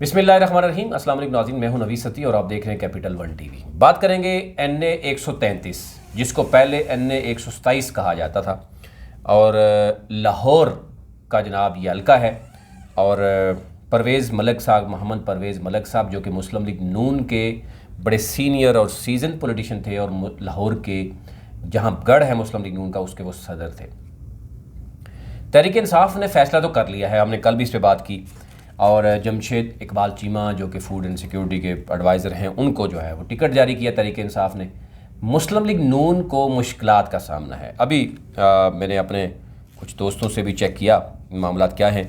बिस्मिल्लाहिर्रहमानिर्रहीम। अस्सलाम वालेकुम नाज़रीन, मैं हूं नवीद सती और आप देख रहे हैं कैपिटल वन टीवी। बात करेंगे NA 133, जिसको पहले NA 127 कहा जाता था और लाहौर का जनाब ये हल्का है। और परवेज़ मलिक साहब, मोहम्मद परवेज़ मलिक साहब, जो कि मुस्लिम लीग नून के बड़े सीनियर और सीजन पॉलिटिशियन थे और लाहौर के जहां गढ़ है मुस्लिम लीग नून का, उसके वो सदर थे। तहरीक इंसाफ ने फ़ैसला तो कर लिया है, हमने कल भी इस पर बात की, और जमशेद इकबाल चीमा जो कि फूड एंड सिक्योरिटी के एडवाइज़र हैं, उनको जो है वो टिकट जारी किया तहरीक इंसाफ ने। मुस्लिम लीग नून को मुश्किलात का सामना है। अभी मैंने अपने कुछ दोस्तों से भी चेक किया मामला क्या हैं।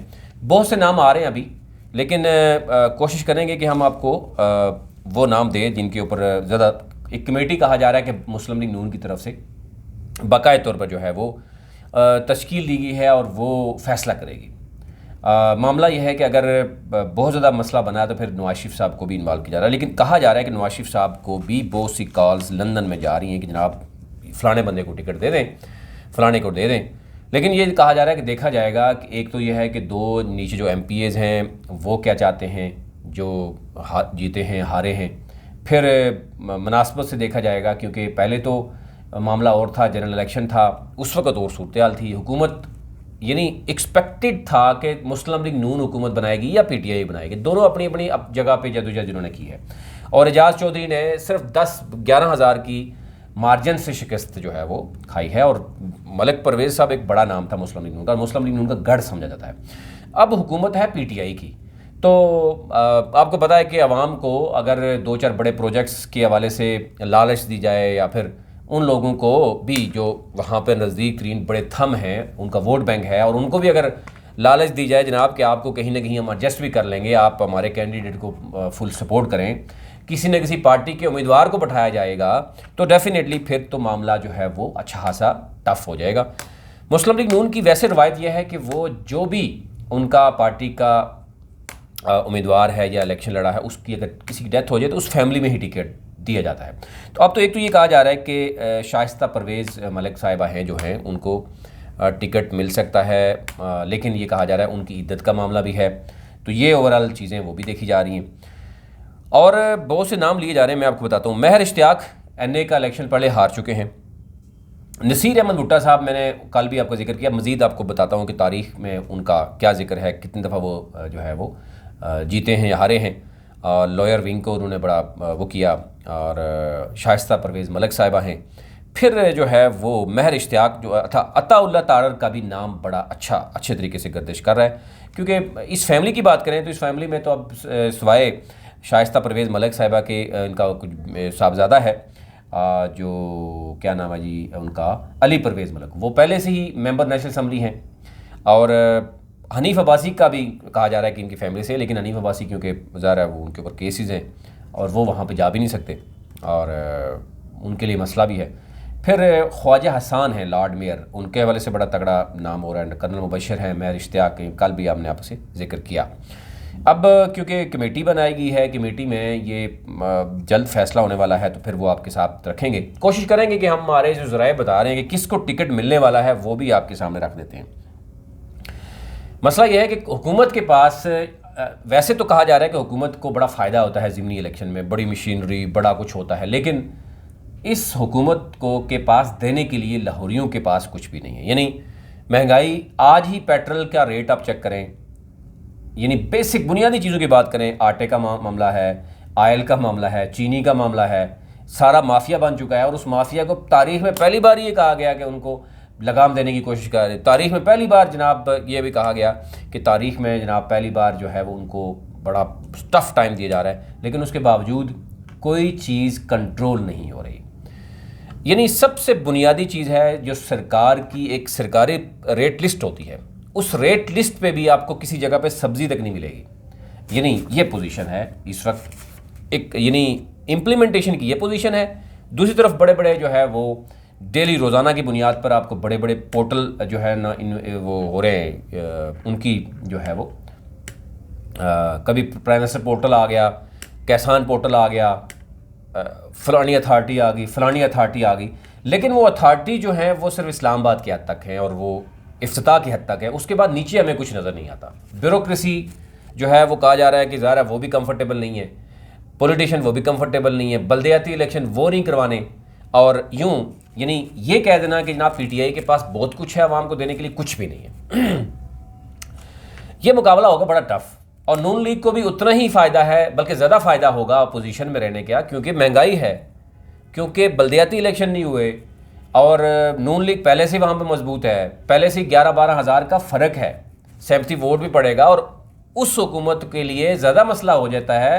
बहुत से नाम आ रहे हैं अभी, लेकिन कोशिश करेंगे कि हम आपको वो नाम दें जिनके ऊपर ज़्यादा एक कमेटी कहा जा रहा है कि मुस्लिम लीग नून की तरफ से बाकायदा तौर पर जो है वो तश्कील दी गई है और वो फ़ैसला करेगी। मामला यह है कि अगर बहुत ज़्यादा मसला बना तो फिर नवाज शरीफ साहब को भी इन्वॉल्व किया जा रहा है। लेकिन कहा जा रहा है कि नवाज शरीफ साहब को भी बहुत सी कॉल्स लंदन में जा रही हैं कि जनाब फ़लाने बंदे को टिकट दे दें, फ़लाने को दे दें। लेकिन ये कहा जा रहा है कि देखा जाएगा कि एक तो यह है कि दो नीचे जो MPAs हैं वो क्या चाहते हैं, जो जीते हैं हारे हैं। फिर मुनासबत से देखा जाएगा, क्योंकि पहले तो मामला और था, जनरल इलेक्शन था, उस वक्त और सूरत हाल थी। हुकूमत यानी एक्सपेक्टेड था कि मुस्लिम लीग नून हुकूमत बनाएगी या PTI बनाएगी, दोनों अपनी अपनी जगह पे जदोजहद जिन्होंने की है। और एजाज चौधरी ने सिर्फ 10-11 हज़ार की मार्जिन से शिकस्त जो है वो खाई है। और मलिक परवेज़ साहब एक बड़ा नाम था मुस्लिम लीग नून का, मुस्लिम लीग नून का गढ़ समझा जाता है। अब हुकूमत है PTI की, तो आपको पता है कि अवाम को अगर 2-4 बड़े प्रोजेक्ट्स के हवाले से लालच दी जाए, या फिर उन लोगों को भी जो वहाँ पे नज़दीक तरीन बड़े थम हैं, उनका वोट बैंक है, और उनको भी अगर लालच दी जाए जनाब कि आपको कहीं ना कहीं हम एडजस्ट भी कर लेंगे, आप हमारे कैंडिडेट को फुल सपोर्ट करें, किसी न किसी पार्टी के उम्मीदवार को बैठाया जाएगा, तो डेफिनेटली फिर तो मामला जो है वो अच्छा खासा टफ हो जाएगा। मुस्लिम लीग नून की वैसे रवायत यह है कि वो जो भी उनका पार्टी का उम्मीदवार है या इलेक्शन लड़ा है, उसकी अगर किसी की डेथ हो जाए तो उस फैमिली में ही टिकट दिया जाता है। तो अब तो एक तो ये कहा जा रहा है कि शाइस्ता परवेज़ मलिक साहिबा हैं जो हैं उनको टिकट मिल सकता है, लेकिन ये कहा जा रहा है उनकी इद्दत का मामला भी है। तो ये ओवरऑल चीज़ें वो भी देखी जा रही हैं और बहुत से नाम लिए जा रहे हैं। मैं आपको बताता हूँ, महर इश्तियाक NA का इलेक्शन पहले हार चुके हैं। नसीर अहमद भुट्टा साहब, मैंने कल भी आपका जिक्र किया, मज़ीद आपको बताता हूँ कि तारीख़ में उनका क्या जिक्र है, कितनी दफ़ा वो जो है वो जीते हैं या हारे हैं। लॉयर विंग को उन्होंने बड़ा वो किया, और शाइस्ता परवेज़ मलिक साहिबा हैं। फिर जो है वो महर इश्तियाक जो था, अताउल्लाह तारर का भी नाम बड़ा अच्छे तरीके से गर्दिश कर रहा है। क्योंकि इस फैमिली की बात करें तो इस फैमिली में तो अब सिवाय शाइस्ता परवेज़ मलिक साहिबा के इनका कुछ साहबजादा है, जो क्या नाम है जी उनका, अली परवेज़ मलिक, वो पहले से ही मेंबर नेशनल असम्बली हैं। और हनीफ अब्बासी का भी कहा जा रहा है कि इनकी फैमिली से, लेकिन हनीफ अब्बासी क्योंकि ज़ाहिर है वो उनके ऊपर केसेस हैं और वो वहाँ पे जा भी नहीं सकते, और उनके लिए मसला भी है। फिर ख्वाजा हसान हैं लॉर्ड मेयर, उनके हवाले से बड़ा तगड़ा नाम हो रहा है। कर्नल मुबशर हैं, महर इश्तियाक, कल भी आपने आपसे जिक्र किया। अब क्योंकि कमेटी बनाई गई है, कमेटी में ये जल्द फैसला होने वाला है, तो फिर वो आपके साथ रखेंगे। कोशिश करेंगे कि हम हमारे जो ज़राए बता रहे हैं कि किसको टिकट मिलने वाला है वो भी आपके सामने रख देते हैं। मसला यह है कि हुकूमत के पास वैसे तो कहा जा रहा है कि हुकूमत को बड़ा फ़ायदा होता है ज़िमनी इलेक्शन में, बड़ी मशीनरी, बड़ा कुछ होता है, लेकिन इस हुकूमत को के पास देने के लिए लाहौरियों के पास कुछ भी नहीं है। यानी महंगाई, आज ही पेट्रोल का रेट आप चेक करें, यानी बेसिक बुनियादी चीज़ों की बात करें, आटे का मामला है, आयल का मामला है, चीनी का मामला है, सारा माफिया बन चुका है। और उस माफिया को तारीख़ में पहली बार ये कहा गया कि उनको लगाम देने की कोशिश कर रहे। तारीख़ में पहली बार जनाब ये भी कहा गया कि तारीख़ में जनाब पहली बार जो है वो उनको बड़ा टफ़ टाइम दिया जा रहा है, लेकिन उसके बावजूद कोई चीज़ कंट्रोल नहीं हो रही। यानी सबसे बुनियादी चीज़ है जो सरकार की एक सरकारी रेट लिस्ट होती है, उस रेट लिस्ट पे भी आपको किसी जगह पे सब्ज़ी तक नहीं मिलेगी। यानी ये पोजीशन है इस वक्त, एक यानी इम्प्लीमेंटेशन की ये पोजीशन है। दूसरी तरफ बड़े बड़े जो है वो डेली रोज़ाना की बुनियाद पर आपको बड़े बड़े पोर्टल जो है ना वो हो रहे हैं, उनकी जो है वो कभी प्राइम मिनिस्टर पोर्टल आ गया, किसान पोर्टल आ गया, फ़लानी अथॉरिटी आ गई, फ़लानी अथॉरिटी आ गई, लेकिन वो अथॉरिटी जो है वो सिर्फ इस्लामाबाद की हद तक है और वो इफ्तिताह की हद तक है। उसके बाद नीचे हमें कुछ नज़र नहीं आता। ब्यूरोक्रेसी जो है वो कहा जा रहा है कि ज़ाहिर है वो भी कंफर्टेबल नहीं है, पॉलिटिशियन वो भी कंफर्टेबल नहीं है, बल्दियाती इलेक्शन वो नहीं करवाने, और यूं यानी ये कह देना कि जनाब पीटीआई के पास बहुत कुछ है आवाम को देने के लिए, कुछ भी नहीं है। ये मुकाबला होगा बड़ा टफ, और नून लीग को भी उतना ही फ़ायदा है, बल्कि ज़्यादा फ़ायदा होगा अपोजिशन में रहने का, क्योंकि महंगाई है, क्योंकि बल्दियाती इलेक्शन नहीं हुए, और नून लीग पहले से वहाँ पे मजबूत है, पहले से 11-12 हज़ार का फ़र्क है, सेम्पटी वोट भी पड़ेगा, और उस हुकूमत के लिए ज़्यादा मसला हो जाता है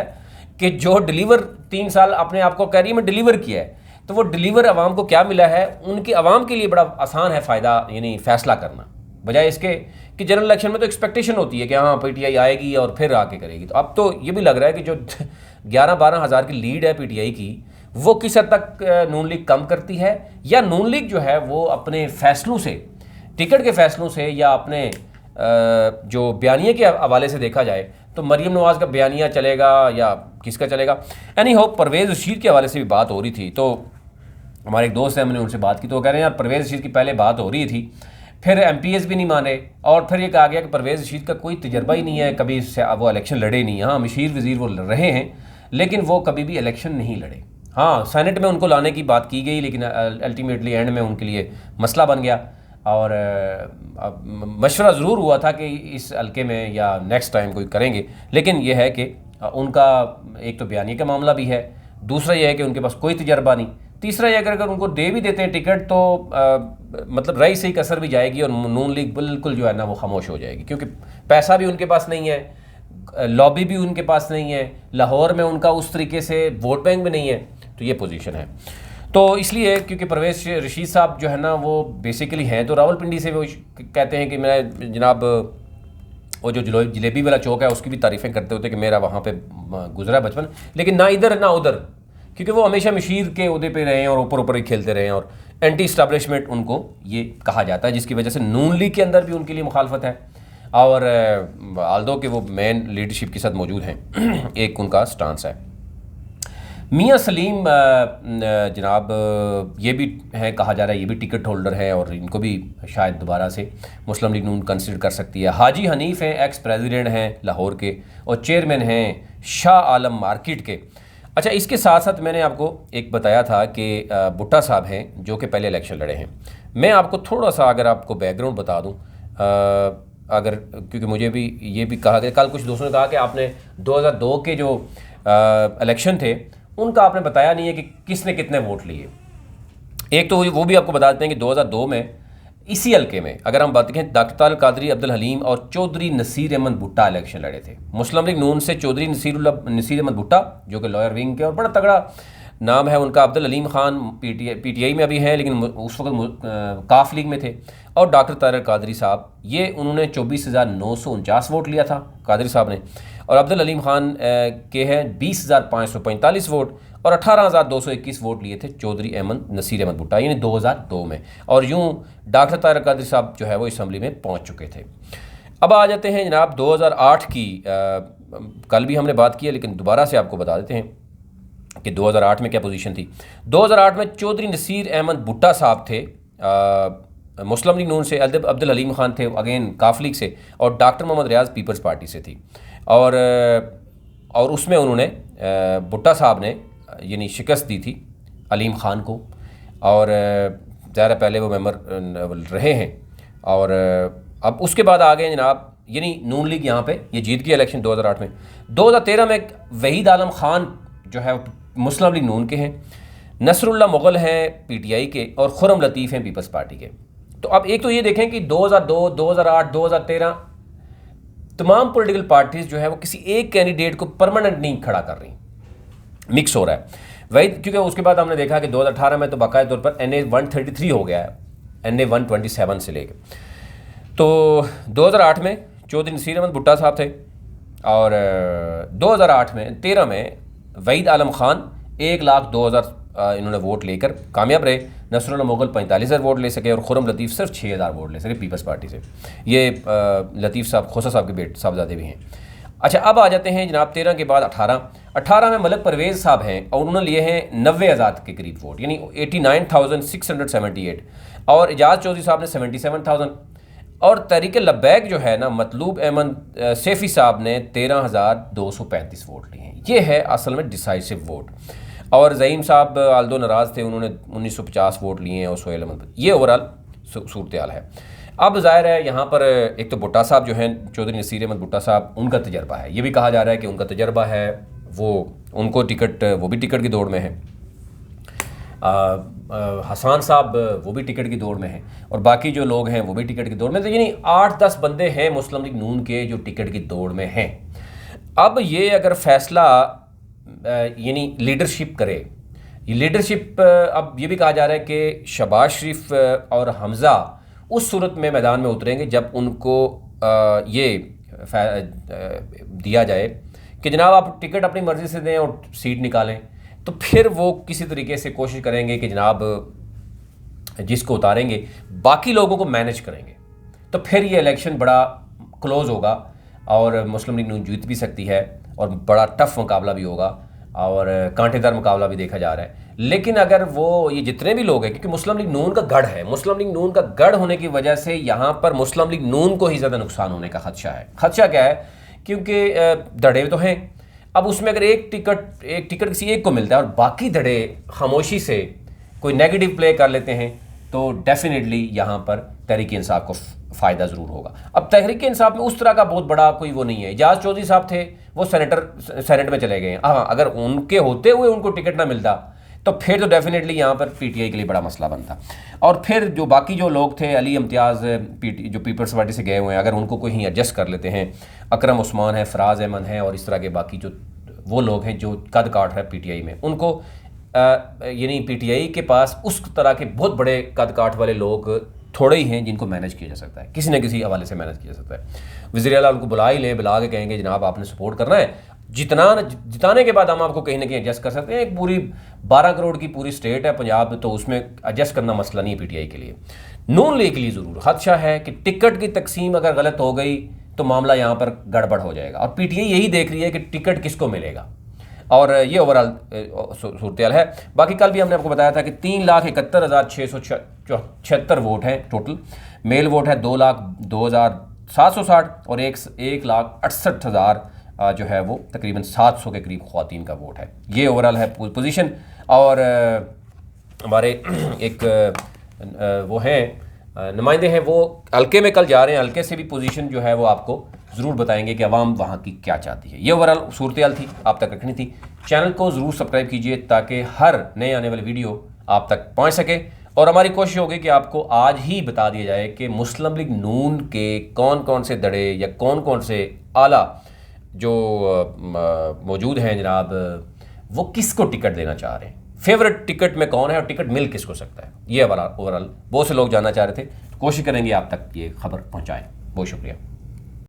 कि जो डिलीवर 3 साल अपने आप को कह रही है मैं डिलीवर किया है, तो वो डिलीवर आवाम को क्या मिला है, उनकी आवाम के लिए बड़ा आसान है फ़ायदा यानी फ़ैसला करना, बजाय इसके कि जनरल इलेक्शन में तो एक्सपेक्टेशन होती है कि हाँ पीटीआई आएगी और फिर आके करेगी। तो अब तो ये भी लग रहा है कि जो 11-12 हज़ार की लीड है पीटीआई की, वो किस हद तक नून लीग कम करती है, या नून लीग जो है वो अपने फ़ैसलों से, टिकट के फ़ैसलों से, या अपने जो बयानिए के हवाले से देखा जाए तो मरीम नवाज़ का बयानिया चलेगा या किसका चलेगा। एनी हो, परवेज़ रशीद के हवाले से भी बात हो रही थी, तो हमारे एक दोस्त हैं, मैंने उनसे बात की तो वो कह रहे हैं यार परवेज़ रशीद की पहले बात हो रही थी, फिर MPs भी नहीं माने, और फिर ये कहा गया कि परवेज़ रशीद का कोई तजर्बा ही नहीं है, कभी वो इलेक्शन लड़े नहीं। हाँ, मशीर वज़ीर वो रहे हैं, लेकिन वो कभी भी इलेक्शन नहीं लड़े। हाँ, सेनेट में उनको लाने की बात की गई, लेकिन अल्टीमेटली एंड में उनके लिए मसला बन गया, और मशवरा ज़रूर हुआ था कि इस हल्के में या नेक्स्ट टाइम कोई करेंगे, लेकिन यह है कि उनका एक तो बयानी का मामला भी है, दूसरा यह है कि उनके पास कोई तजर्बा नहीं, तीसरा ये अगर उनको दे भी देते हैं टिकट तो मतलब रई से ही कसर भी जाएगी, और नून लीग बिल्कुल जो है ना वो खामोश हो जाएगी, क्योंकि पैसा भी उनके पास नहीं है, लॉबी भी उनके पास नहीं है, लाहौर में उनका उस तरीके से वोट बैंक भी नहीं है, तो ये पोजीशन है। तो इसलिए क्योंकि परवेज़ रशीद साहब जो है ना वो बेसिकली हैं तो रावलपिंडी से, वो कहते हैं कि मैं जनाब वो जो जलेबी वाला चौक है उसकी भी तारीफ़ें करते होते कि मेरा वहाँ पे गुजरा बचपन, लेकिन ना इधर ना उधर, क्योंकि वो हमेशा मशीर के उहदे पे रहे हैं और ऊपर ऊपर ही खेलते रहे हैं, और एंटी इस्टेब्लिशमेंट उनको ये कहा जाता है, जिसकी वजह से नून लीग के अंदर भी उनके लिए मुखालफत है, और आल्दो के वो मेन लीडरशिप के साथ मौजूद हैं, एक उनका स्टांस है। मियां सलीम जनाब ये भी है, कहा जा रहा है ये भी टिकट होल्डर है, और इनको भी शायद दोबारा से मुस्लिम लीग नून कंसिडर कर सकती है। हाजी हनीफ हैं, एक्स प्रेसिडेंट हैं लाहौर के, और चेयरमैन हैं शाह आलम मार्केट के। अच्छा, इसके साथ साथ मैंने आपको एक बताया था कि भुट्टा साहब हैं जो कि पहले इलेक्शन लड़े हैं। मैं आपको थोड़ा सा अगर आपको बैकग्राउंड बता दूं, अगर क्योंकि मुझे भी ये भी कहा गया, कल कुछ दोस्तों ने कहा कि आपने 2002 के जो इलेक्शन थे उनका आपने बताया नहीं है कि किसने कितने वोट लिए। एक तो वो भी आपको बता देते हैं कि 2002 में इसी हल्के में अगर हम बात करें, डॉक्टर तारिक कादरी, अब्दुल हलीम और चौधरी नसीर अहमद भुट्टा इलेक्शन लड़े थे। मुस्लिम लीग नून से चौधरी नसीर अहमद भुट्टा जो कि लॉयर विंग के और बड़ा तगड़ा नाम है उनका, अब्दुल हलीम खान पीटीआई में अभी हैं लेकिन उस वक्त काफ लीग में थे, और डॉक्टर तारिक कादरी साहब ये उन्होंने 24,949 वोट लिया था कादरी साहब ने, और अब्दुल हलीम खान के हैं 20,545 वोट, और 18,221 वोट लिए थे चौधरी नसीर अहमद भुट्टा, यानी 2002 में। और यूं डॉक्टर तारिक कादरी साहब जो है वो असम्बली में पहुंच चुके थे। अब आ जाते हैं जनाब 2008 की, कल भी हमने बात की है लेकिन दोबारा से आपको बता देते हैं कि 2008 में क्या पोजीशन थी। 2008 में चौधरी नसीर अहमद भुट्टा साहब थे मुस्लिम लीग नून से, अब्दुल हलीम खान थे अगेन काफ लीग से, और डॉक्टर मोहम्मद रियाज पीपल्स पार्टी से थी, और उसमें उन्होंने भुट्टा साहब ने यानी शिकस्त दी थी अलीम खान को, और ज़्यादा पहले वो मेंबर रहे हैं, और अब उसके बाद आ गए जनाब, यानी नून लीग यहाँ पे ये जीत गई इलेक्शन 2008 में। 2013 में वहीद आलम खान जो है मुस्लिम लीग नून के हैं, नसरुल्लाह मुग़ल हैं पीटीआई के, और खुरम लतीफ़ हैं पीपल्स पार्टी के। तो अब एक तो ये देखें कि 2002, 2008, 2013 तमाम पॉलिटिकल पार्टीज़ जो है वो किसी एक कैंडिडेट को परमानेंट नहीं खड़ा कर रही, मिक्स हो रहा है वही। क्योंकि उसके बाद हमने देखा कि 2018 में तो बाकायदा तौर पर NA 133 हो गया है NA 127 से लेकर। तो 2008 में चौधरी नसीर अहमद भुट्टा साहब थे, और 2013 में वहीद आलम खान 1,02,000 इन्होंने वोट लेकर कामयाब रहे। नसरुल्लाह मुग़ल 45,000 वोट ले सके, और खुरम लतीफ़ सिर्फ 6,000 वोट ले सके पीपल्स पार्टी से। ये लतीफ़ साहब खोसा साहब के बेटे साहबजादे भी हैं। अच्छा, अब आ जाते हैं जनाब 13 के बाद 18 में मलक परवेज़ साहब हैं, और उन्होंने लिए हैं 90,000 के करीब वोट, यानी 89,678, और एजाज चौधरी साहब ने 77,000, और तहरीक लब्बैक जो है ना, मतलूब अहमद सैफ़ी साहब ने 13,235 वोट लिए हैं। ये है असल में डिसाइसिव वोट। और ज़हीम साहब आल्दो नाराज़ थे, उन्होंने 1950 वोट लिए हैं और सोहेल अहमद। ये ओवरऑल सूरत हाल है। अब ज़ाहिर है यहाँ पर एक तो भुट्टा साहब जो हैं, चौधरी नसीर अहमद भुट्टा साहब, उनका तजर्बा है। ये भी कहा जा रहा है कि उनका तजर्बा है, वो उनको टिकट, वो भी टिकट की दौड़ में है। हसन साहब वो भी टिकट की दौड़ में हैं, और बाकी जो लोग हैं वो भी टिकट की दौड़ में। तो यानी 8-10 बंदे हैं मुस्लिम लीग नून के जो टिकट की दौड़ में हैं। अब ये अगर फैसला यानी लीडरशिप करे, ये लीडरशिप, अब ये भी कहा जा रहा है कि शहबाज शरीफ और हमज़ा उस सूरत में मैदान में उतरेंगे जब उनको ये दिया जाए कि जनाब आप टिकट अपनी मर्ज़ी से दें और सीट निकालें, तो फिर वो किसी तरीके से कोशिश करेंगे कि जनाब जिसको उतारेंगे बाकी लोगों को मैनेज करेंगे। तो फिर ये इलेक्शन बड़ा क्लोज होगा और मुस्लिम लीग नून जीत भी सकती है और बड़ा टफ मुकाबला भी होगा और कांटेदार मुकाबला भी देखा जा रहा है। लेकिन अगर वो ये जितने भी लोग हैं, क्योंकि मुस्लिम लीग नून का गढ़ है, मुस्लिम लीग नून का गढ़ होने की वजह से यहाँ पर मुस्लिम लीग नून को ही ज़्यादा नुकसान होने का खदशा है। खदशा क्या है? क्योंकि धड़े तो हैं। अब उसमें अगर एक टिकट किसी एक को मिलता है और बाकी धड़े खामोशी से कोई नेगेटिव प्ले कर लेते हैं, तो डेफिनेटली यहाँ पर तहरीक इंसाफ को फ़ायदा ज़रूर होगा। अब तहरीक इंसाफ में उस तरह का बहुत बड़ा कोई वो नहीं है। एजाज चौधरी साहब थे, वो सेनेट में चले गए हैं। हाँ, अगर उनके होते हुए उनको टिकट ना मिलता तो फिर तो डेफिनेटली यहाँ पर पीटीआई के लिए बड़ा मसला बनता। और फिर जो बाकी जो लोग थे, अली इम्तियाज़ जो पीपल्स पार्टी से गए हुए हैं, अगर उनको कहीं एडजस्ट कर लेते हैं, अकरम उस्मान है, फराज अहमद हैं और इस तरह के बाकी जो वो लोग हैं जो कद काट रहे हैं पीटीआई में, उनको यानी पीटीआई के पास उस तरह के बहुत बड़े कद काट वाले लोग थोड़े ही हैं जिनको मैनेज किया जा सकता है, किसी न किसी हवाले से मैनेज किया जा सकता है। वज़ीर आला उनको बुला ही लें, बुला के कहेंगे जनाब आपने सपोर्ट करना है, जिताने के बाद हम आपको कहीं ना कहीं एडजस्ट कर सकते हैं। एक पूरी 12 करोड़ की पूरी स्टेट है पंजाब, तो उसमें एडजस्ट करना मसला नहीं है पीटीआई के लिए। नून लीग के लिए ज़रूर खदशा है कि टिकट की तकसीम अगर गलत हो गई तो मामला यहाँ पर गड़बड़ हो जाएगा, और पीटीआई यही देख रही है कि टिकट किसको मिलेगा, और ये ओवरऑल सूरत हाल है। बाकी कल भी हमने आपको बताया था कि 3,71,676 वोट हैं टोटल। मेल वोट है 2,02,760 और 1,68,000 जो है वो तकरीबन 700 के करीब ख्वातीन का वोट है। ये ओवरऑल है पोजीशन। और हमारे एक वो हैं नुमाइंदे हैं, वो हल्के में कल जा रहे हैं, हल्के से भी पोजीशन जो है वो आपको ज़रूर बताएंगे कि अवाम वहाँ की क्या चाहती है। ये ओवरऑल सूरत हाल थी, आप तक रखनी थी। चैनल को ज़रूर सब्सक्राइब कीजिए ताकि हर नए आने वाली वीडियो आप तक पहुँच सके, और हमारी कोशिश होगी कि आपको आज ही बता दिया जाए कि मुस्लिम लीग नून के कौन कौन से दड़े या कौन कौन से आला जो मौजूद हैं जनाब, वो किसको टिकट देना चाह रहे हैं, फेवरेट टिकट में कौन है और टिकट मिल किसको सकता है। ये ओवरऑल बहुत से लोग जानना चाह रहे थे, कोशिश करेंगे आप तक ये खबर पहुंचाएं। बहुत शुक्रिया।